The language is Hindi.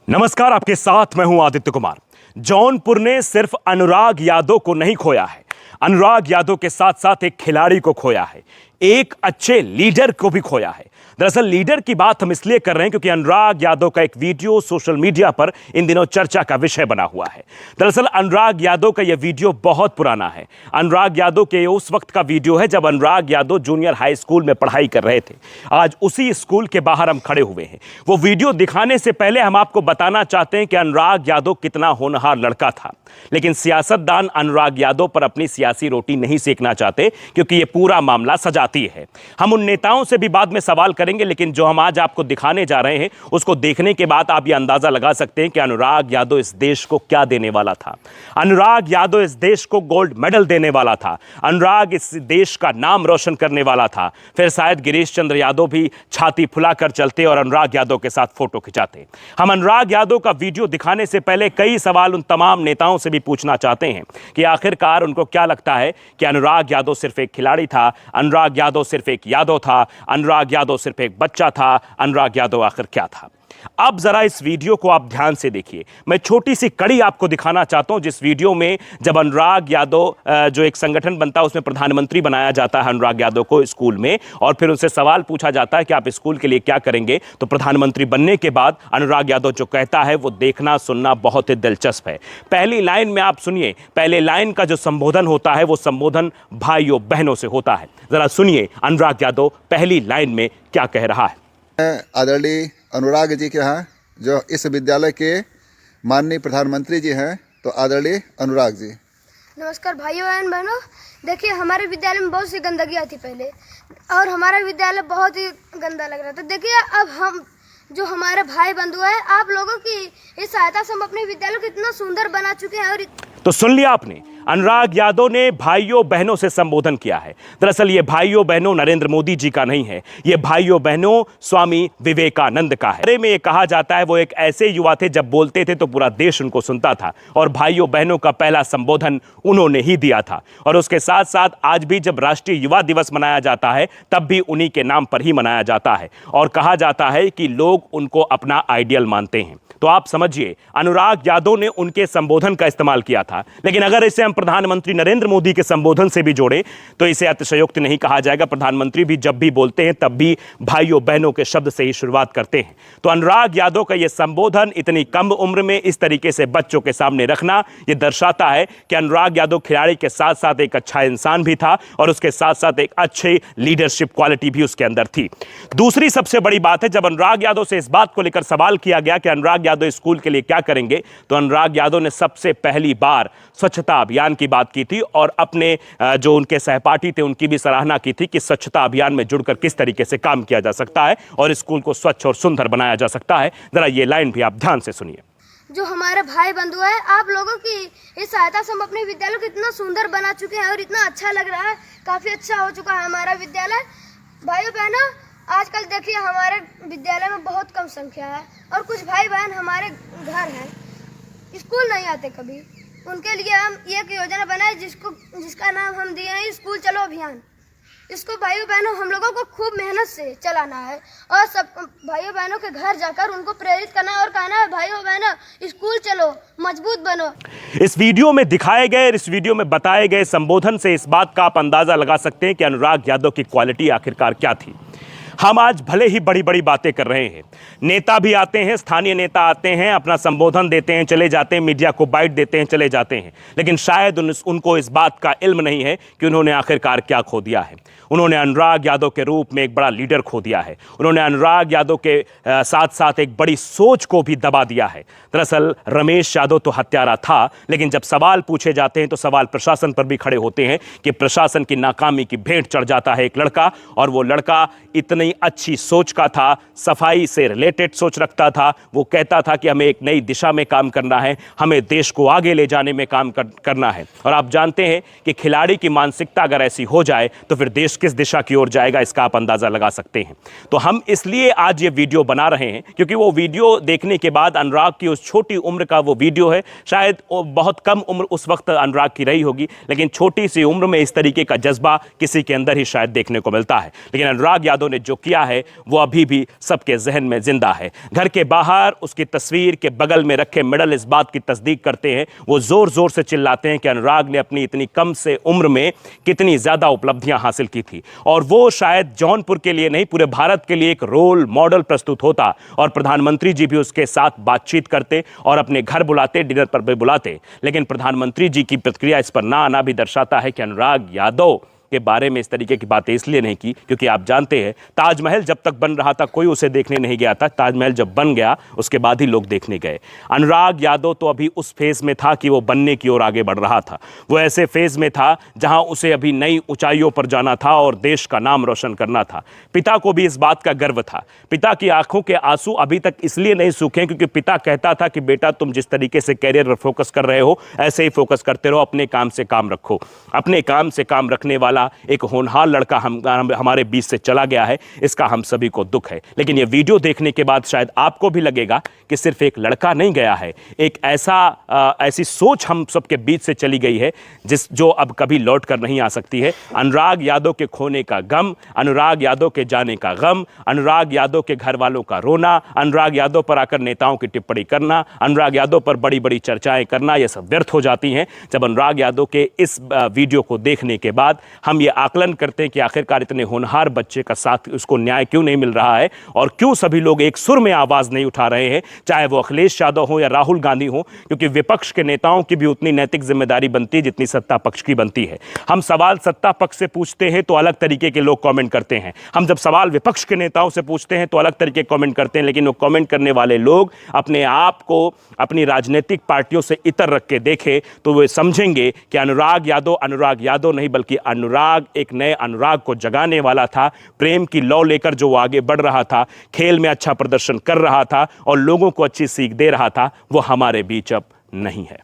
नमस्कार, आपके साथ मैं हूं आदित्य कुमार। जौनपुर ने सिर्फ अनुराग यादव को नहीं खोया है, अनुराग यादव के साथ साथ एक खिलाड़ी को खोया है, एक अच्छे लीडर को भी खोया है। दरअसल लीडर की बात हम इसलिए कर रहे हैं क्योंकि अनुराग यादव का एक वीडियो सोशल मीडिया पर इन दिनों चर्चा का विषय बना हुआ है। दरअसल अनुराग यादव का यह वीडियो बहुत पुराना है। अनुराग यादव के उस वक्त का वीडियो है जब Anurag Yadav junior high school में पढ़ाई कर रहे थे। आज उसी स्कूल के बाहर हम खड़े हुए हैं। वो वीडियो दिखाने से पहले हम आपको बताना चाहते हैं कि अनुराग यादव कितना होनहार लड़का था। लेकिन सियासतदान अनुराग यादव पर अपनी सियासी रोटी नहीं सेकना चाहते क्योंकि यह पूरा मामला सजाती है। हम उन नेताओं से भी बाद में सवाल करेंगे, लेकिन जो हम आज आपको दिखाने जा रहे हैं उसको देखने के बाद आप ये अंदाजा लगा सकते हैं कि अनुराग यादव इस देश को क्या देने वाला था। अनुराग यादव इस देश को गोल्ड मेडल देने वाला था। अनुराग इस देश का नाम रोशन करने वाला था। फिर शायद गिरीश चंद्र यादव भी छाती फुलाकर चलते और अनुराग यादव के साथ फोटो खिंचाते। हम अनुराग यादव का वीडियो दिखाने से पहले कई सवाल उन तमाम नेताओं से भी पूछना चाहते हैं कि आखिरकार उनको क्या लगता है कि अनुराग यादव सिर्फ एक खिलाड़ी था, अनुराग यादव सिर्फ एक यादव था, अनुराग यादव सिर्फ एक बच्चा था, अनुराग यादव आखिर क्या था। अब जरा इस वीडियो को आप ध्यान से देखिए। मैं छोटी सी कड़ी आपको दिखाना चाहता हूं जिस वीडियो में जब अनुराग यादव जो एक संगठन बनता है उसमें प्रधानमंत्री बनाया जाता है अनुराग यादव को स्कूल में, और फिर उनसे सवाल पूछा जाता है कि आप स्कूल के लिए क्या करेंगे। तो प्रधानमंत्री बनने के बाद अनुराग यादव जो कहता है वो देखना सुनना बहुत ही दिलचस्प है। पहली लाइन में आप सुनिए, पहले लाइन का जो संबोधन होता है वो संबोधन भाइयों बहनों से होता है। जरा सुनिए अनुराग यादव पहली लाइन में क्या कह रहा है। आदरणीय अनुराग जी के यहाँ जो इस विद्यालय के माननीय प्रधानमंत्री जी हैं, तो आदरणीय अनुराग जी। नमस्कार भाइयों एवं बहनों। देखिए, हमारे विद्यालय में बहुत सी गंदगी आती पहले और हमारा विद्यालय बहुत ही गंदा लग रहा था। देखिए, अब हम जो हमारे भाई बंधु हैं, आप लोगों की इस सहायता से हम अपने विद्यालय को इतना सुंदर बना चुके हैं। और तो सुन लिया आपने, अनुराग यादव ने भाइयों बहनों से संबोधन किया है। दरअसल ये भाइयों बहनों नरेंद्र मोदी जी का नहीं है, ये भाइयों बहनों स्वामी विवेकानंद का है। अरे में ये कहा जाता है वो एक ऐसे युवा थे जब बोलते थे तो पूरा देश उनको सुनता था, और भाइयों बहनों का पहला संबोधन उन्होंने ही दिया था। और उसके साथ साथ आज भी जब राष्ट्रीय युवा दिवस मनाया जाता है तब भी उन्हीं के नाम पर ही मनाया जाता है, और कहा जाता है कि लोग उनको अपना आइडियल मानते हैं। तो आप समझिए, अनुराग यादव ने उनके संबोधन का इस्तेमाल किया था। लेकिन अगर इसे हम प्रधानमंत्री नरेंद्र मोदी के संबोधन से भी जोड़ें तो इसे अतिशयोक्ति नहीं कहा जाएगा। प्रधानमंत्री भी जब भी बोलते हैं तब भी भाइयों बहनों के शब्द से ही शुरुआत करते हैं। तो अनुराग यादव का यह संबोधन इतनी कम उम्र में इस तरीके से बच्चों के सामने रखना, यह दर्शाता है कि अनुराग यादव खिलाड़ी के साथ साथ एक अच्छा इंसान भी था और उसके साथ साथ एक अच्छी लीडरशिप क्वालिटी भी उसके अंदर थी। दूसरी सबसे बड़ी बात है, जब अनुराग यादव से इस बात को लेकर सवाल किया गया कि अनुराग यादव स्कूल के लिए क्या करेंगे, तो अनुराग यादव ने सबसे पहली बार स्वच्छता अभियान की बात की थी और अपने जो उनके सहपाठी थे उनकी भी सराहना की थी कि स्वच्छता अभियान में जुड़कर किस तरीके से काम किया जा सकता है और स्कूल को स्वच्छ और सुंदर बनाया जा सकता है। जरा ये लाइन भी आप ध्यान से सुनिए। जो हमारे भाई बंधु हैं, आप लोगों की इस सहायता से हम अपने विद्यालय को इतना सुंदर बना चुके हैं और इतना अच्छा लग रहा है। काफी अच्छा हो चुका है हमारा विद्यालय। भाइयों बहनों, आजकल देखिए हमारे विद्यालय में बहुत कम संख्या है और कुछ भाई बहन हमारे घर हैं, स्कूल नहीं आते कभी। उनके लिए हम एक योजना बनाए जिसका नाम हम दिए हैं स्कूल चलो अभियान। इसको भाइयों बहनों हम लोगों को खूब मेहनत से चलाना है और सब भाइयों बहनों के घर जाकर उनको प्रेरित करना है और कहना है भाइयों बहनों स्कूल चलो, मजबूत बनो। इस वीडियो में दिखाए गए, इस वीडियो में बताए गए संबोधन से इस बात का आप अंदाजा लगा सकते हैं कि अनुराग यादव की क्वालिटी आखिरकार क्या थी। हम आज भले ही बड़ी बड़ी बातें कर रहे हैं, नेता भी आते हैं, स्थानीय नेता आते हैं, अपना संबोधन देते हैं, चले जाते हैं, मीडिया को बाइट देते हैं, चले जाते हैं, लेकिन शायद उनको इस बात का इल्म नहीं है कि उन्होंने आखिरकार क्या खो दिया है। उन्होंने अनुराग यादव के रूप में एक बड़ा लीडर खो दिया है। उन्होंने अनुराग यादव के साथ साथ एक बड़ी सोच को भी दबा दिया है। दरअसल रमेश यादव तो हत्यारा था, लेकिन जब सवाल पूछे जाते हैं तो सवाल प्रशासन पर भी खड़े होते हैं कि प्रशासन की नाकामी की भेंट चढ़ जाता है एक लड़का, और वो लड़का इतनी अच्छी सोच का था, सफाई से रिलेटेड सोच रखता था। वो कहता था कि हमें एक नई दिशा में काम करना है, हमें देश को आगे ले जाने में काम करना है। और आप जानते हैं कि खिलाड़ी की मानसिकता अगर ऐसी हो जाए तो फिर देश किस दिशा की ओर जाएगा, इसका आप अंदाजा लगा सकते हैं। तो हम इसलिए आज ये वीडियो बना रहे हैं क्योंकि वो वीडियो देखने के बाद अनुराग की उस छोटी उम्र का वो वीडियो है। शायद बहुत कम उम्र उस वक्त अनुराग की रही होगी, लेकिन छोटी सी उम्र में इस तरीके का जज्बा किसी के अंदर ही शायद देखने को मिलता है। लेकिन अनुराग यादव ने जो जो किया है वो अभी भी सबके जहन में जिंदा है। घर के बाहर उसकी तस्वीर के बगल में रखे मेडल इस बात की तस्दीक करते हैं। वो जोर जोर से चिल्लाते हैं कि अनुराग ने अपनी इतनी कम से उम्र में कितनी ज्यादा उपलब्धियां हासिल की थी, और वो शायद जौनपुर के लिए नहीं पूरे भारत के लिए एक रोल मॉडल प्रस्तुत होता, और प्रधानमंत्री जी भी उसके साथ बातचीत करते और अपने घर बुलाते, डिनर पर भी बुलाते। लेकिन प्रधानमंत्री जी की प्रतिक्रिया इस पर ना आना भी दर्शाता है कि अनुराग यादव के बारे में इस तरीके की बातें इसलिए नहीं की क्योंकि आप जानते हैं ताजमहल जब तक बन रहा था कोई उसे देखने नहीं गया था। ताजमहल जब बन गया उसके बाद ही लोग देखने गए। अनुराग यादव तो अभी उस फेज में था कि वो बनने की ओर आगे बढ़ रहा था। वो ऐसे फेज में था जहां उसे अभी नई ऊंचाइयों पर जाना था और देश का नाम रोशन करना था। पिता को भी इस बात का गर्व था। पिता की आंखों के आंसू अभी तक इसलिए नहीं सूखे क्योंकि पिता कहता था कि बेटा तुम जिस तरीके से कैरियर पर फोकस कर रहे हो ऐसे ही फोकस करते रहो, अपने काम से काम रखो। अपने काम से काम रखने वाला एक होनहार लड़का हमारे बीच से चला गया है, इसका हम सभी को दुख है। लेकिन ये वीडियो देखने के बाद शायद आपको भी लगेगा कि सिर्फ एक लड़का नहीं गया है, एक ऐसी सोच हम सबके बीच से चली गई है जो अब कभी लौट कर नहीं आ सकती है। अनुराग यादव के खोने का गम, अनुराग यादव के जाने का गम, अनुराग यादव के घर वालों का रोना, अनुराग यादव पर आकर नेताओं की टिप्पणी करना, अनुराग यादव पर बड़ी बड़ी चर्चाएं करना, यह सब व्यर्थ हो जाती हैं जब अनुराग यादव के इस वीडियो को देखने के बाद हम ये आकलन करते हैं कि आखिरकार इतने होनहार बच्चे का साथ उसको न्याय क्यों नहीं मिल रहा है और क्यों सभी लोग एक सुर में आवाज नहीं उठा रहे हैं, चाहे वो अखिलेश यादव हो या राहुल गांधी हो, क्योंकि विपक्ष के नेताओं की भी उतनी नैतिक जिम्मेदारी बनती है जितनी सत्ता पक्ष की बनती है। हम सवाल सत्ता पक्ष से पूछते हैं तो अलग तरीके के लोग कमेंट करते हैं, हम जब सवाल विपक्ष के नेताओं से पूछते हैं तो अलग तरीके कमेंट करते हैं। लेकिन वो कमेंट करने वाले लोग अपने आप को अपनी राजनीतिक पार्टियों से इतर रख के देखें तो वे समझेंगे कि अनुराग यादव नहीं बल्कि अनुराग एक नए अनुराग को जगाने वाला था। प्रेम की लौ लेकर जो वो आगे बढ़ रहा था, खेल में अच्छा प्रदर्शन कर रहा था और लोगों को अच्छी सीख दे रहा था, वो हमारे बीच अब नहीं है।